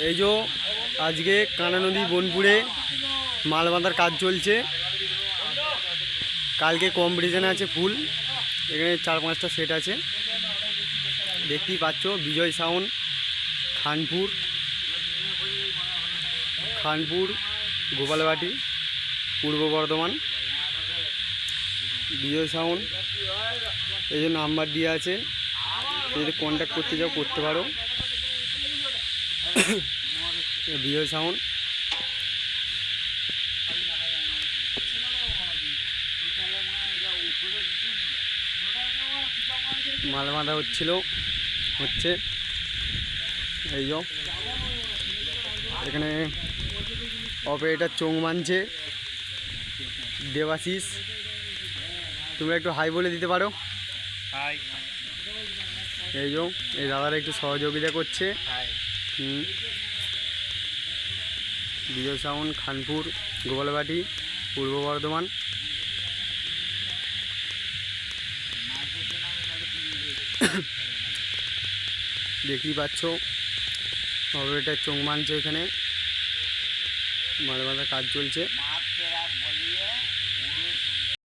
এই যে আজকে কানা নদী বনপুরে মাল বাঁধার কাজ চলছে। কালকে কম্পিটিশান আছে ফুল, এখানে 4-5টা সেট আছে দেখতেই পাচ্ছ। বিজয় সাউন্ড, খানপুর, গোপালবাটি, পূর্ব বর্ধমান। বিজয় সাউন্ড, এই যে নাম্বার দিয়ে আছে, যদি কন্ট্যাক্ট করতে যাও করতে পারো। বিজয় সাউন্ড, মাল বাঁধা হচ্ছে এই যে এখানে অপারেটর চোখ মানছে দেবাশিস। তোমরা একটু হাই বলে দিতে পারো। হাই। এই যে এই দাদারা একটু সহযোগিতা করছে। বিজয় সাউন্ড, খানপুর, গোপালবাটি, পূর্ব বর্ধমান। দেখতেই পাচ্ছ অপারেটর চোখ মানছে, এখানে মাল বাঁধার কাজ চলছে।